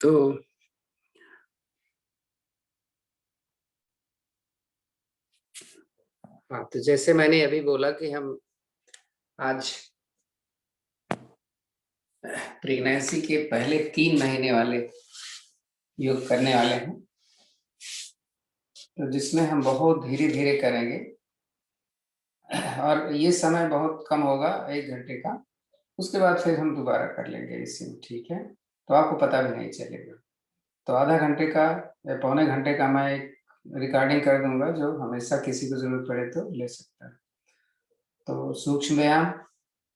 तो हाँ, तो जैसे मैंने अभी बोला कि हम आज प्रेगनेंसी के पहले 3 महीने वाले योग करने वाले हैं, तो जिसमें हम बहुत धीरे-धीरे करेंगे और ये समय बहुत कम होगा 1 घंटे का। उसके बाद फिर हम दोबारा कर लेंगे इसी में, ठीक है? तो आपको पता भी नहीं चलेगा। तो आधा घंटे का या पौने घंटे का मैं एक रिकॉर्डिंग कर दूँगा, जो हमेशा किसी को ज़रूरत पड़े तो ले सकता है। तो सूक्ष्म व्यायाम,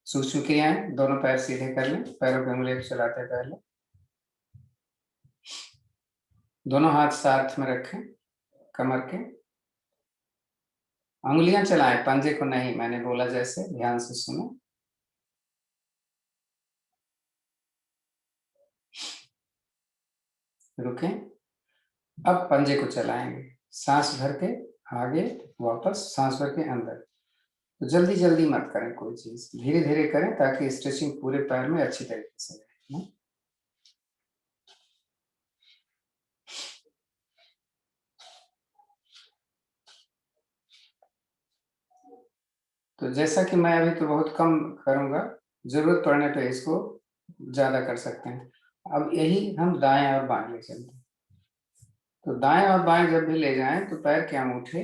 सूक्ष्म क्रियाएँ, दोनों पैर सीधे कर लें, पैरों पे उँगलियाँ चलाते हैं पहले। दोनों हाथ साथ में रखें, कमर के। उँगलियाँ चलाएँ, पंजे को नहीं, मैंने बोला जैसे, ध्यान से सुनो। रुकें। अब पंजे को चलाएँगे, साँस भर के आगे, वापस, साँस भर के अंदर। तो जल्दी-जल्दी मत करें कोई चीज़, धीरे-धीरे करें ताकि स्ट्रेचिंग पूरे पैर में अच्छी तरीके से रहे। तो जैसा कि मैं अभी तो बहुत कम करूँगा, ज़रूरत पड़ने पे इसको ज़्यादा कर सकते हैं। अब यही हम दाएँ और बाएँ ले चलते हैं। तो दाएँ और बाएँ जब भी ले जाएँ तो पैर के अंगूठे,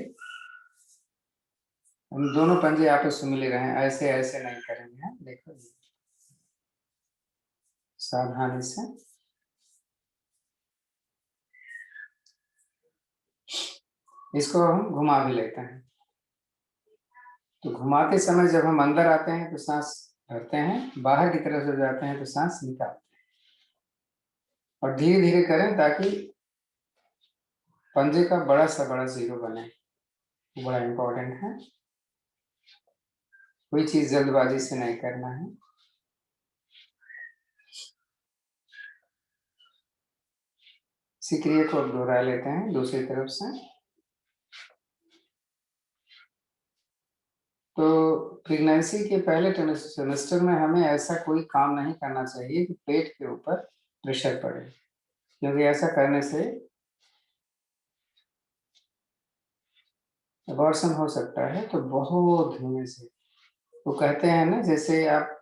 हम दोनों पंजे आपस में मिले रहें, ऐसे-ऐसे नहीं करेंगे, हैं? देखो सावधानी से। इसको हम घुमा भी लेते हैं। तो घुमाते समय जब हम अंदर आते हैं तो साँस भरते हैं, बाहर की तरफ जब जाते हैं तो साँस निकालते हैं। और धीरे-धीरे करें ताकि पंजे का बड़ा से बड़ा ज़ीरो बने, बड़ा इम्पोर्टेंट है। कोई चीज़ जल्दबाज़ी से नहीं करना है। इसी क्रिया को अब दोहरा लेते हैं दूसरी तरफ से। तो प्रेगनेंसी के पहले सेमेस्टर में हमें ऐसा कोई काम नहीं करना चाहिए कि पेट के ऊपर प्रेशर पड़े, क्योंकि ऐसा करने से अबॉर्शन हो सकता है। तो बहुत धीमे से, वो कहते हैं ना, जैसे आप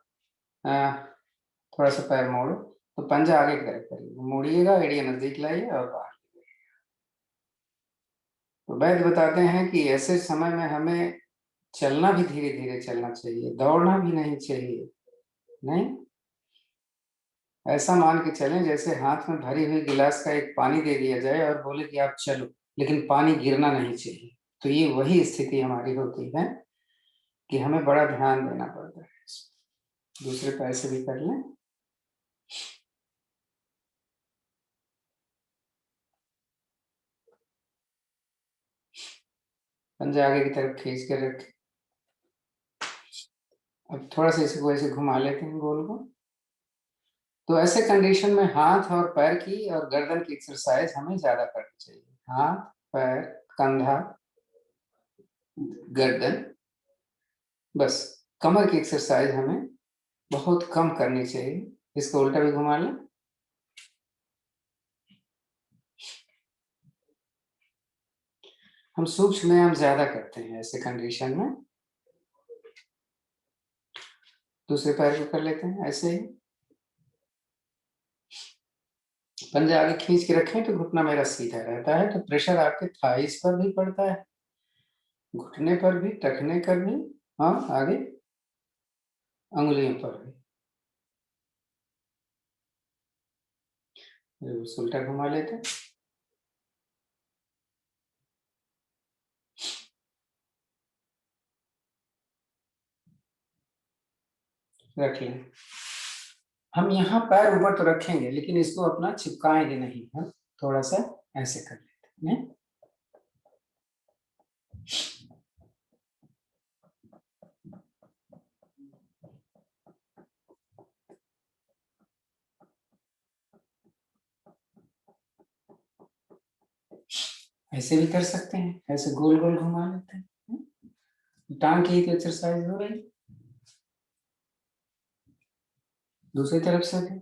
थोड़ा सा पैर मोड़ो तो पंजा आगे की तरफ करिए, मोड़िएगा, एड़िया नजदीक लाइए और बाहर। तो वैद्य बताते हैं कि ऐसे समय में हमें चलना भी धीरे-धीरे चलना चाहिए, दौड़ना भी नहीं चाहिए। नहीं, ऐसा मान के चलें जैसे हाथ में भरी हुई गिलास का एक पानी दे दिया जाए और बोले कि आप चलो, लेकिन पानी गिरना नहीं चाहिए। तो ये वही स्थिति हमारी होती है कि हमें बड़ा ध्यान देना पड़ता है। दूसरे पैर से भी कर लें। पंजा आगे की तरफ खींच के रखें। अब थोड़ा सा इसको ऐसे घुमा लेते हैं गोल को। तो ऐसे कंडीशन में हाथ और पैर की और गर्दन की एक्सरसाइज हमें ज़्यादा करनी चाहिए। हाथ, पैर, कंधा, गर्दन, बस कमर की एक्सरसाइज हमें बहुत कम करनी चाहिए। इसको उल्टा भी घुमा लें। हम सूक्ष्म व्यायाम ज़्यादा करते हैं ऐसे कंडीशन में। दूसरे पैर को कर लेते हैं ऐसे ही। पंजा आगे खींच के रखें तो घुटना मेरा सीधा रहता है, तो प्रेशर आपके थाइस पर भी पड़ता है, घुटने पर भी, टखने पर भी, हाँ, आगे अंगुलियों पर भी। उल्टा घुमा लेते हैं। रख लें। हम यहाँ पैर ऊपर तो रखेंगे लेकिन इसको अपना चिपकाएंगे नहीं, हम थोड़ा सा ऐसे कर लेते हैं। ऐसे भी कर सकते हैं, ऐसे गोल गोल घुमा लेते हैं। टांग की तो एक्सरसाइज हो रही। दूसरी तरफ से भी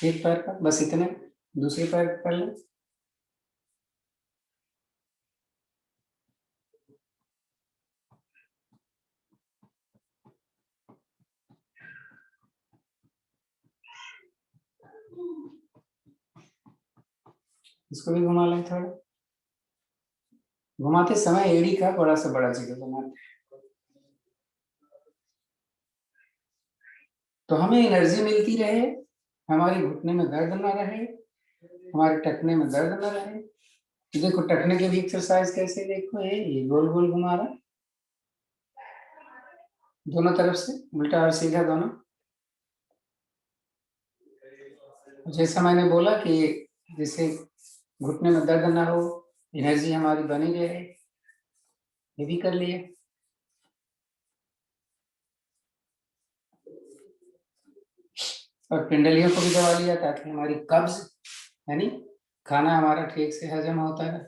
एक पैर का, बस इतने। दूसरे पैर कर लें। इसको भी घुमा लें थोड़ा। घुमाते समय एड़ी का बड़ा से बड़ा जगह बनाते हैं, तो हमें एनर्जी मिलती रहे, हमारी घुटने में दर्द ना रहे, हमारे टखने में दर्द ना रहे। देखो टखने की भी एक्सरसाइज कैसे, देखो ये गोल गोल घुमा रहा, दोनों तरफ से, उल्टा और सीधा दोनों। जैसा मैंने बोला कि जैसे घुटने में दर्द ना हो, एनर्जी हमारी बनी रहे, ये भी कर लिए। और पिंडलियों को भी दबा लिया ताकि हमारी कब्ज यानी खाना हमारा ठीक से हजम होता है।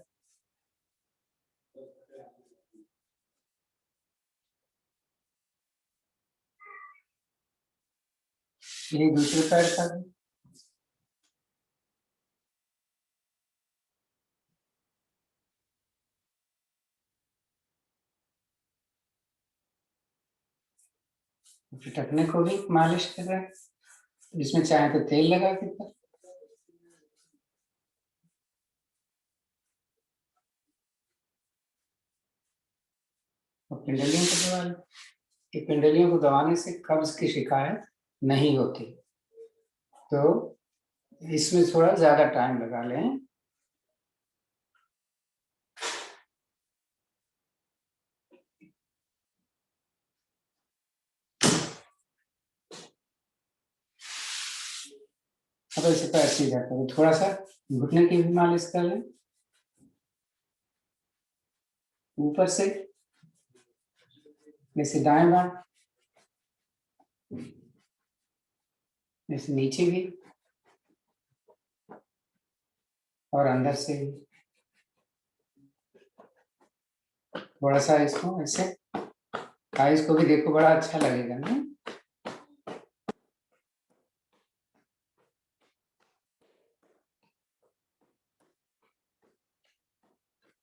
यही दूसरे पैर का भी। फिर टखने को भी मालिश कर रहे हैं, इसमें चाहे तो तेल लगा के कर। और पिंडलियों को दबा लें, कि पिंडलियों को दबाने से कब्ज की शिकायत नहीं होती। तो इसमें थोड़ा ज्यादा टाइम लगा लें। अब ऐसे पैर सीधा करो, थोड़ा सा घुटने की भी मालिश कर लें ऊपर से, जैसे दाएं बाएं, जैसे नीचे भी और अंदर से भी। थोड़ा सा इसको ऐसे, आइस को भी देखो, बड़ा अच्छा लगेगा ना।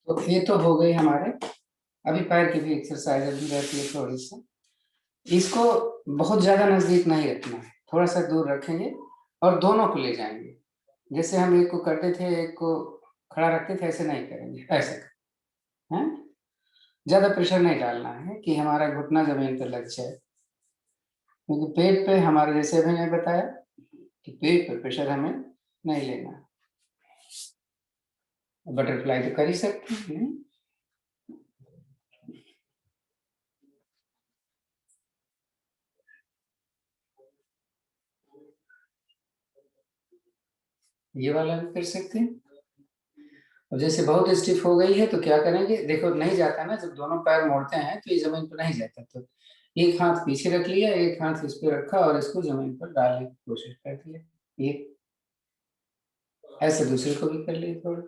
तो ये तो हो गई हमारे। अभी पैर की भी एक्सरसाइज अभी रहती है थोड़ी सी। इसको बहुत ज्यादा नजदीक नहीं रखना है, थोड़ा सा दूर रखेंगे और दोनों को ले जाएंगे। जैसे हम एक को करते थे, एक को खड़ा रखते थे, ऐसे नहीं करेंगे, ऐसे हैं। ज्यादा प्रेशर नहीं डालना है कि हमारा घुटना जमीन पर लग जाए, क्योंकि पेट पे हमारे, जैसे अभी मैंने बताया कि पेट पे प्रेशर हमें नहीं लेना। बटरफ्लाई तो कर ही सकते हैं। ये वाला भी कर सकते हैं। और जैसे बहुत स्टिफ हो गई है तो क्या करेंगे, देखो नहीं जाता ना, जब दोनों पैर मोड़ते हैं तो ये जमीन पर नहीं जाता, तो एक हाथ पीछे रख लिया, एक हाथ इस पे रखा और इसको जमीन पर डालने की कोशिश कर दिया। ये ऐसे दूसरे को भी कर लिए थोड़ा।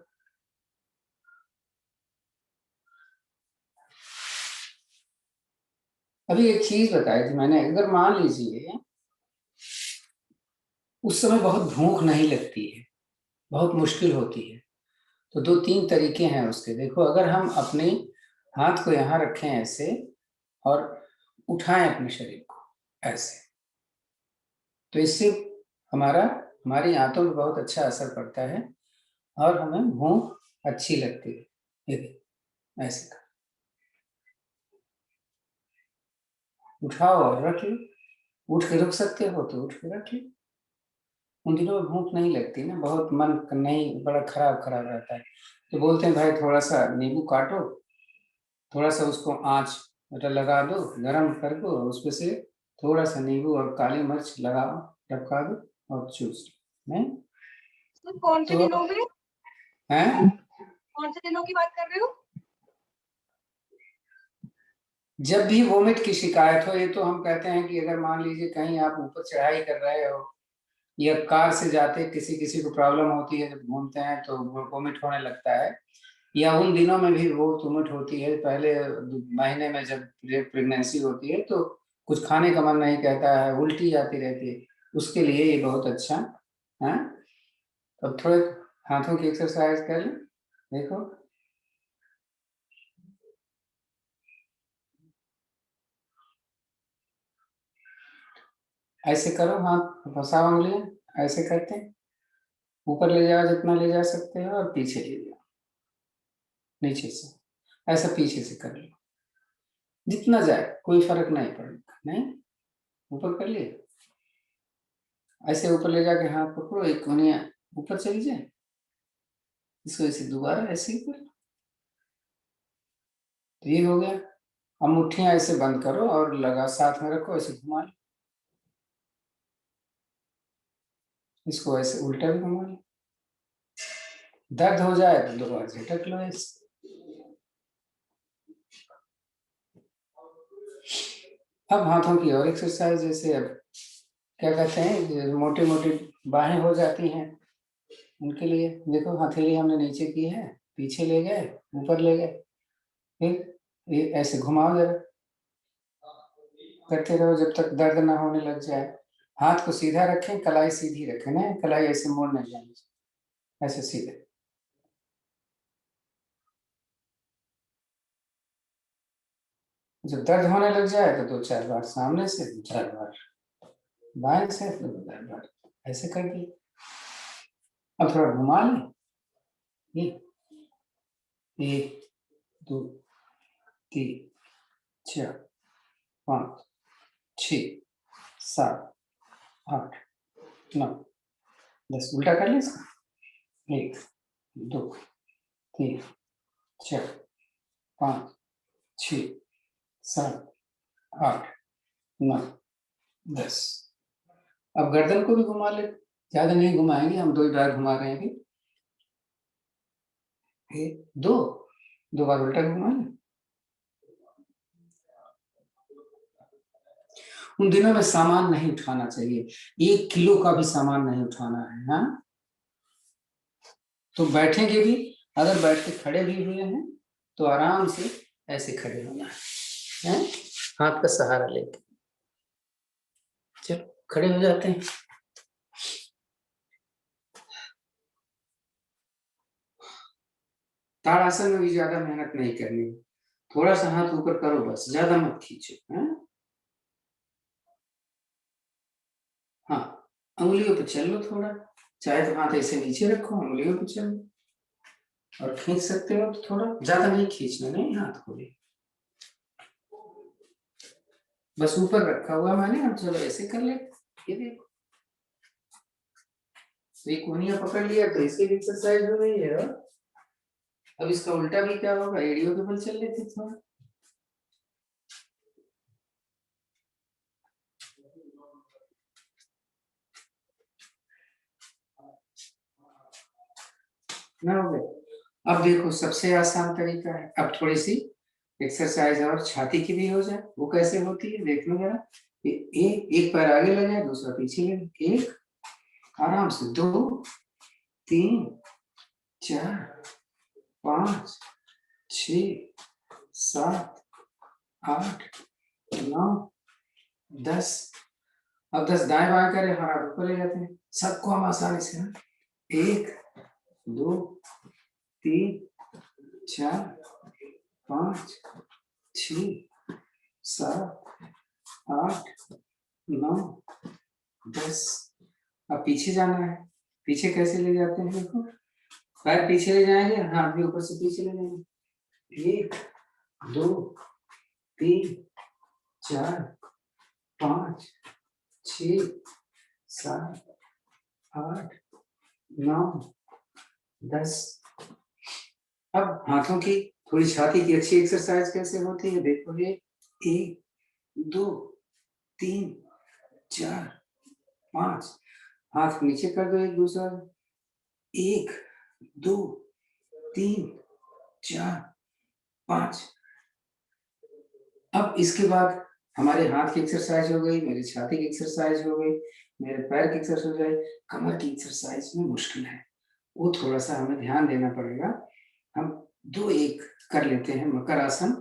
अभी एक चीज बताई थी मैंने, अगर मान लीजिए उस समय बहुत भूख नहीं लगती है, बहुत मुश्किल होती है, तो दो तीन तरीके हैं उसके। देखो अगर हम अपने हाथ को यहाँ रखें ऐसे और उठाएं अपने शरीर को ऐसे, तो इससे हमारा हमारी आंतों में बहुत अच्छा असर पड़ता है और हमें भूख अच्छी लगती है। ये देखो ऐसे का उठाओ और रख लो, उठ के रुक सकते हो तो उठ के रख लो। उन दिनों में भूख नहीं लगती ना, बहुत मन नहीं, बड़ा खराब खराब रहता है, तो बोलते हैं भाई थोड़ा सा नींबू काटो, थोड़ा सा उसको आँच मतलब लगा दो, गरम कर दो, उसमें से थोड़ा सा नींबू और काली मिर्च लगाओ, टपका दो और चूस लो। नहीं तो कौन से तो दिनों में, हैं, कौन से दिनों की बात कर रहे हो? जब भी वोमिट की शिकायत हो, ये तो हम कहते हैं कि अगर मान लीजिए कहीं आप ऊपर चढ़ाई कर रहे हो या कार से जाते, किसी किसी को प्रॉब्लम होती है, जब घूमते हैं तो वोमिट होने लगता है, या उन दिनों में भी वो वोमिट होती है, पहले महीने में जब प्रेगनेंसी होती है तो कुछ खाने का मन नहीं कहता है, उल्टी आती रहती है, उसके लिए ये बहुत अच्छा हाँ, अब थोड़े हाथों की एक्सरसाइज कर लें। देखो ऐसे करो, हाथ फंसाओ उंगलियां, ऐसे करते हैं, ऊपर ले जाओ जितना ले जा सकते हो और पीछे ले जाओ, नीचे से ऐसा पीछे से कर लो, जितना जाए कोई फर्क नहीं पड़ेगा। नहीं, ऊपर कर लिए, ऐसे ऊपर ले जाके हाथ पकड़ो, एक कोनिया ऊपर चली जाए, इसको ऐसे दोबारा ऐसे ही कर, तो ये हो गया। अब मुट्ठियां ऐसे बंद करो और लगा साथ में रखो, ऐसे घुमा लो, इसको ऐसे उल्टा भी घुमा लो, दर्द हो जाए तो दोबारा झटक लो ऐसे। अब हाथों की और एक्सरसाइज, जैसे अब क्या कहते हैं, मोटी मोटी बाहें हो जाती हैं, उनके लिए देखो हथेली हमने नीचे की है, पीछे ले गए, ऊपर ले गए, फिर ये ऐसे घुमाओ जरा, करते रहो जब तक दर्द ना होने लग जाए। हाथ को सीधा रखें, कलाई सीधी रखें, ना कलाई ऐसे मोड़ नहीं जानी, ऐसे सीधे। जब दर्द होने लग जाए तो 2-4 बार सामने से, 2-4 बार बाएं से, फिर 2-4 बार ऐसे कर दिए। अब थोड़ा घुमा लें, ये 1 2 3 4 5 6 7 8 9 10, उल्टा कर लें इसका, 1 2 3 4 5 6 7 8 9 10। अब गर्दन को भी घुमा ले, ज्यादा नहीं घुमाएंगे हम, 2 ही बार घुमा रहे हैं अभी, 1 2 बार उल्टा घुमा ले। उन दिनों में सामान नहीं उठाना चाहिए, 1 किलो का भी सामान नहीं उठाना है। हाँ, तो बैठेंगे भी, अगर बैठ के खड़े भी हुए हैं तो आराम से ऐसे खड़े होना है, हाथ का सहारा लेके। चलो खड़े हो जाते हैं। ताड़ासन में भी ज्यादा मेहनत नहीं करनी, थोड़ा सा हाथ ऊपर करो बस, ज्यादा मत खींचो। हाँ, उंगलियों पे चल लो थोड़ा, चाहे तो हाथ ऐसे नीचे रखो, उंगलियों पे चलो, और खींच सकते हो तो थोड़ा, ज्यादा नहीं खींचना, नहीं हाथ को भी बस ऊपर रखा हुआ मैंने। हम चलो ऐसे कर ले, ये देखो, तो ये कोनिया पकड़ लिया तो इसकी भी एक्सरसाइज हो रही है। अब इसका उल्टा भी क्या होगा, एड़ियों के बल चल लेते थोड़ा, ना हो गया। अब देखो सबसे आसान तरीका है, अब थोड़ी सी एक्सरसाइज और छाती की भी हो जाए, वो कैसे होती है देख लो जरा। एक पैर आगे लगे, दूसरा पीछे लगे, 1 आराम से, 2 3 4 5 6 7 8 9 10। अब 10 दाएं बाएं करें, हाथ ऊपर ले जाते हैं, सबको हम आसानी से। 1 2 3 4 5 6 7 8 9 10। अब पीछे जाना है, पीछे कैसे ले जाते हैं देखो, पैर पीछे ले जाएंगे, हाथ भी ऊपर से पीछे ले जाएंगे। 1 2 3 4 5 6 7 8 9 10। अब हाथों की थोड़ी छाती की अच्छी एक्सरसाइज कैसे होती है देखो, ये 1 2 3 4 5, हाथ नीचे कर दो एक दूसरा, 1 2 3 4 5। अब इसके बाद हमारे हाथ की एक्सरसाइज हो गई, मेरी छाती की एक्सरसाइज हो गई, मेरे पैर की एक्सरसाइज हो गई, कमर की एक्सरसाइज में मुश्किल है, वो थोड़ा सा हमें ध्यान देना पड़ेगा। हम 2-1 कर लेते हैं मकर आसन,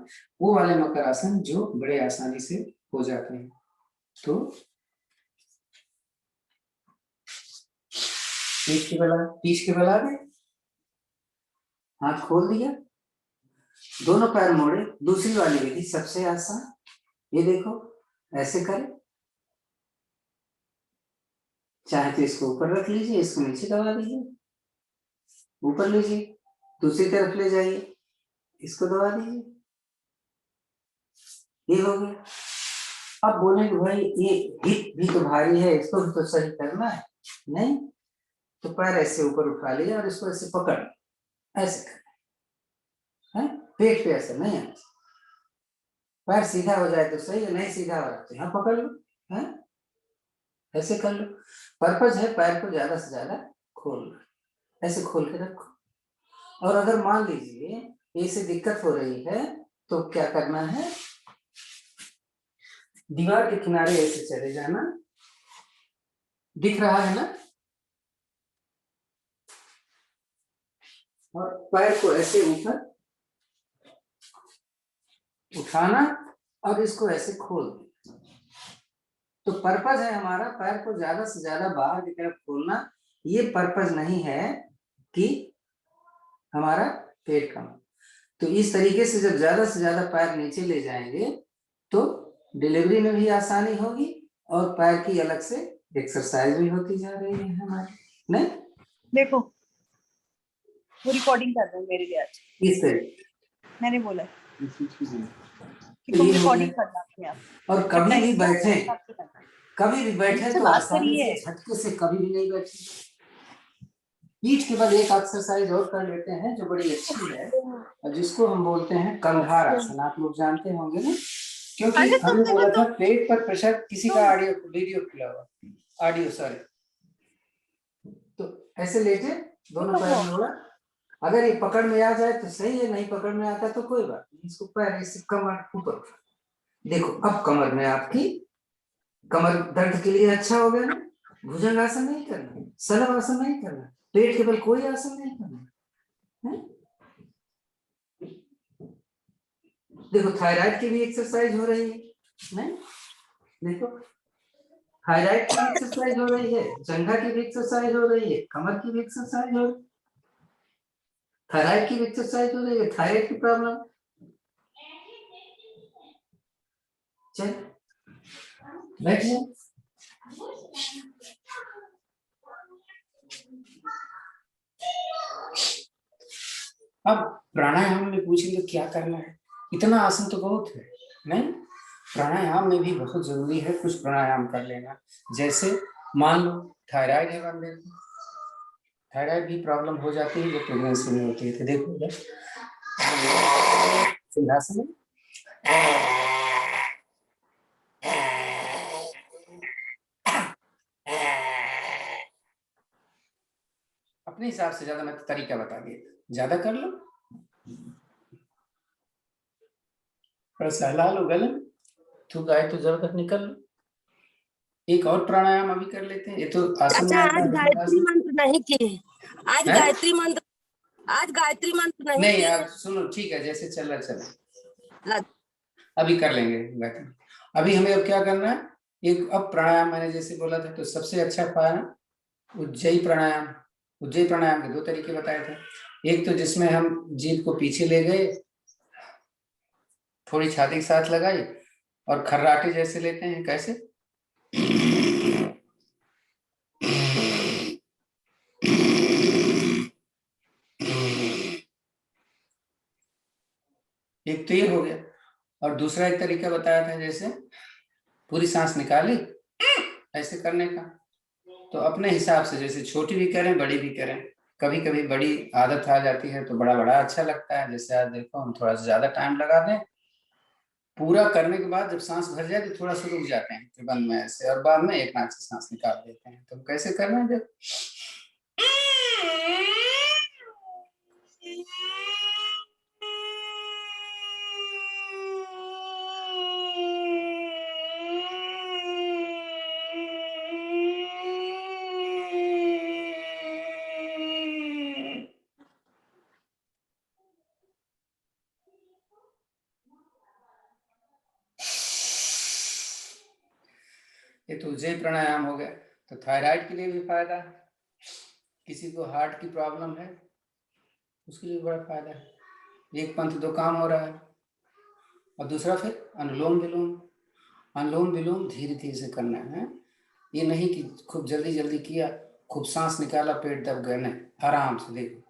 वो वाले मकर आसन जो बड़े आसानी से हो जाते हैं। तो पीछ के बला दे, हाथ खोल दिया, दोनों पैर मोड़े। दूसरी वाली विधि सबसे आसान, ये देखो ऐसे करें, चाहे तो इसको ऊपर रख लीजिए, इसको नीचे दबा दीजिए, ऊपर लीजिए, दूसरी तरफ ले जाइए, इसको दबा दीजिए, ये हो गया। अब बोलेंगे भाई ये हिप भी तो भारी है, इसको भी तो सही करना है, नहीं तो पैर ऐसे ऊपर उठा लिया और इसको ऐसे पकड़, ऐसे कर, पेट पे ऐसे नहीं है, पैर सीधा हो जाए तो सही है, नहीं सीधा हो जाए तो यहाँ पकड़ लो, है ऐसे कर लो। पर्पज है पैर को ज्यादा से ज्यादा खोलना, ऐसे खोल के रखो। और अगर मान लीजिए इसे दिक्कत हो रही है तो क्या करना है, दीवार के किनारे ऐसे चले जाना, दिख रहा है ना, और पैर को ऐसे ऊपर उठाना और इसको ऐसे खोल देना। तो पर्पज है हमारा पैर को ज्यादा से ज्यादा बाहर की तरफ खोलना, ये पर्पज नहीं है कि हमारा पेट कम। तो इस तरीके से जब ज्यादा से ज्यादा पैर नीचे ले जाएंगे तो डिलीवरी में भी आसानी होगी और पैर की अलग से एक्सरसाइज भी होती जा रही है हमारी, नहीं? देखो वो रिकॉर्डिंग कर रहे हैं मेरे लिए आज, इस तरीके मैंने बोला कि तो तुम ये हो रिकॉर्डिंग गया। करना अपने आप, और कभी भी बैठे, कभी भी बैठे मुझसे तो बात आसानी करिए। से झटके से कभी भी नहीं बैठे। पीठ के बल एक एक्सरसाइज और कर लेते हैं जो बड़ी अच्छी है, और जिसको हम बोलते हैं कंधार आसन, आप लोग जानते होंगे ना, क्योंकि हमने बोला था पेट पर प्रेशर, किसी का ऑडियो वीडियो खुला हुआ, ऑडियो सॉरी। तो ऐसे लेटे, दोनों पैर मोड़ा, अगर ये पकड़ में आ जाए तो सही है, नहीं पकड़ में आता तो कोई बात नहीं, इसको पैर ऐसे कमर ऊपर उठा। देखो अब कमर में आपकी, कमर दर्द के लिए अच्छा हो गया ना, भुजंग आसन नहीं करना, सलभ आसन नहीं करना, पेट के बल कोई आसन नहीं करना है? देखो थायराइड की भी एक्सरसाइज हो रही है, नहीं? देखो थायराइड की एक्सरसाइज हो रही है, जंघा की भी एक्सरसाइज हो रही है, कमर की भी एक्सरसाइज हो रही है, थायराइड की भी एक्सरसाइज हो रही है, थायराइड की प्रॉब्लम। चल बैठिए। अब प्राणायाम में पूछेंगे क्या करना है, इतना आसन तो बहुत है, नहीं? प्राणायाम में भी बहुत जरूरी है कुछ प्राणायाम कर लेना। जैसे मान लो थायराइड है बंदे को, थायराइड भी प्रॉब्लम हो जाती है जो प्रेगनेंसी में होती है, तो देखो इधर सिंहासन में अपने हिसाब से, ज्यादा मैं तरीका बता दिया, ज्यादा कर लो, थोड़ा सहला लो गले में, थूक आए तो जरा तक निकल लो। एक और प्राणायाम अभी कर लेते हैं, ये तो आसन में आता है। आज गायत्री मंत्र नहीं किए, आज गायत्री मंत्र, आज गायत्री मंत्र नहीं किए। आप सुनो, ठीक है, जैसे चल रहा चल, अभी कर लेंगे गायत्री। अभी हमें अब क्या करना है, एक अब प्राणायाम मैंने जैसे बोला था, तो सबसे अच्छा प्राणायाम उज्जयी प्राणायाम। उज्जयी प्राणायाम के दो तरीके बताए थे, एक तो जिसमें हम जीभ को पीछे ले गए, थोड़ी छाती के साथ लगाई और खर्राटे जैसे लेते हैं, कैसे? एक तो ये हो गया, और दूसरा एक तरीका बताया था, जैसे पूरी सांस निकाली ऐसे करने का। तो अपने हिसाब से, जैसे छोटी भी करें बड़ी भी करें, कभी कभी बड़ी आदत आ जाती है तो बड़ा बड़ा अच्छा लगता है। जैसे आज देखो हम थोड़ा सा ज्यादा टाइम लगा दें, पूरा करने के बाद जब सांस भर जाए तो थोड़ा सा रुक जाते हैं फिर बंद में ऐसे, और बाद में एक नाक से सांस निकाल देते हैं। तो कैसे करना है, जब ये तो उज्जयी प्राणायाम हो गया। तो थायराइड के लिए भी फायदा है, किसी को हार्ट की प्रॉब्लम है उसके लिए बड़ा फायदा है। एक पंथ दो काम हो रहा है। और दूसरा फिर अनुलोम विलोम। अनुलोम विलोम धीरे धीरे से करना है। ये नहीं कि खूब जल्दी जल्दी किया, खूब सांस निकाला, पेट दब गया, नहीं, आराम से देखो।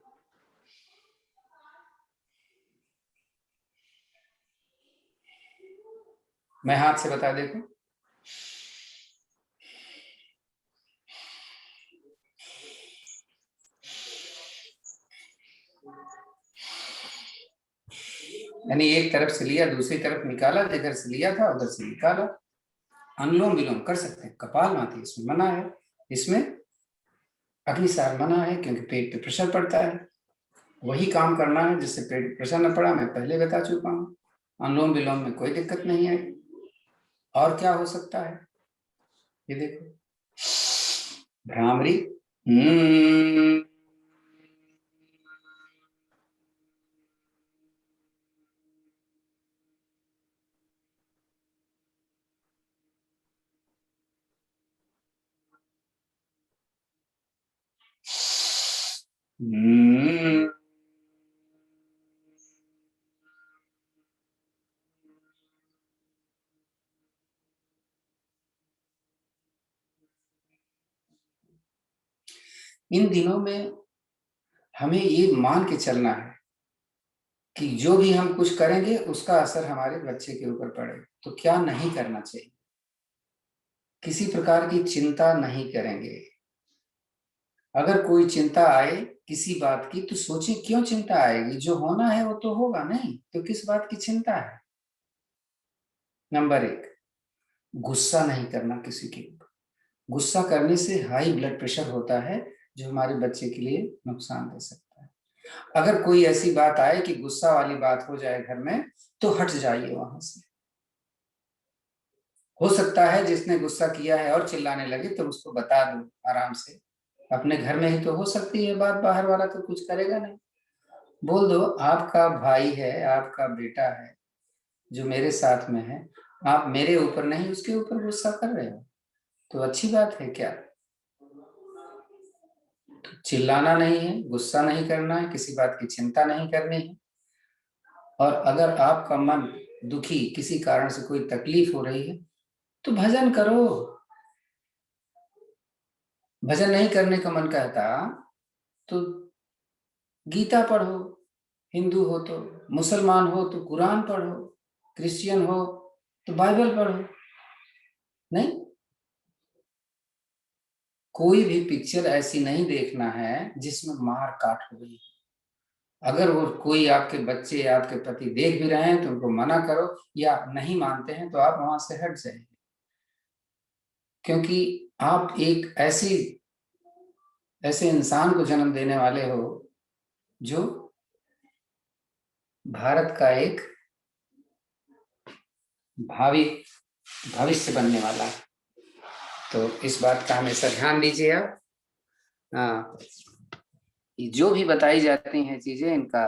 मैं हाथ से बता देखो। यानी एक तरफ से लिया, दूसरी तरफ निकाला, जिधर से लिया था उधर से निकाला। अनुलोम विलोम कर सकते हैं। कपालभाति इसमें मना है। इसमें अग्निसार मना है क्योंकि पेट पे प्रेशर पड़ता है। वही काम करना है जिससे पेट प्रेशर न पड़ा, मैं पहले बता चुका हूँ। अनुलोम विलोम में कोई दिक्कत नहीं है। और क्या हो सकता है, ये देखो, भ्रामरी। इन दिनों में हमें ये मान के चलना है कि जो भी हम कुछ करेंगे उसका असर हमारे बच्चे के ऊपर पड़ेगा। तो क्या नहीं करना चाहिए, किसी प्रकार की चिंता नहीं करेंगे। अगर कोई चिंता आए किसी बात की तो सोचे क्यों चिंता आएगी, जो होना है वो तो होगा, नहीं तो किस बात की चिंता है। नंबर 1, गुस्सा नहीं करना किसी के ऊपर। गुस्सा करने से हाई ब्लड प्रेशर होता है जो हमारे बच्चे के लिए नुकसान दे सकता है। अगर कोई ऐसी बात आए कि गुस्सा वाली बात हो जाए घर में, तो हट जाइए वहां से। हो सकता है जिसने गुस्सा किया है और चिल्लाने लगे तो उसको बता दो आराम से। अपने घर में ही तो हो सकती है बात, बाहर वाला तो कुछ करेगा नहीं। बोल दो आपका भाई है, आपका बेटा है जो मेरे साथ में है, आप मेरे ऊपर नहीं उसके ऊपर गुस्सा कर रहे हो, तो अच्छी बात है क्या। चिल्लाना नहीं है, गुस्सा नहीं करना है, किसी बात की चिंता नहीं करनी है। और अगर आपका मन दुखी, किसी कारण से कोई तकलीफ हो रही है, तो भजन करो। भजन नहीं करने का मन कहता तो गीता पढ़ो, हिंदू हो तो, मुसलमान हो तो कुरान पढ़ो, क्रिश्चियन हो तो बाइबल पढ़ो। नहीं, कोई भी पिक्चर ऐसी नहीं देखना है जिसमें मार काट हो गई। अगर वो कोई आपके बच्चे या आपके पति देख भी रहे हैं तो उनको मना करो, या नहीं मानते हैं तो आप वहां से हट जाइए। क्योंकि आप एक ऐसे इंसान को जन्म देने वाले हो जो भारत का एक भावी भविष्य बनने वाला है। तो इस बात का हमेशा ध्यान दीजिए आप। हाँ, जो भी बताई जाती हैं चीजें, इनका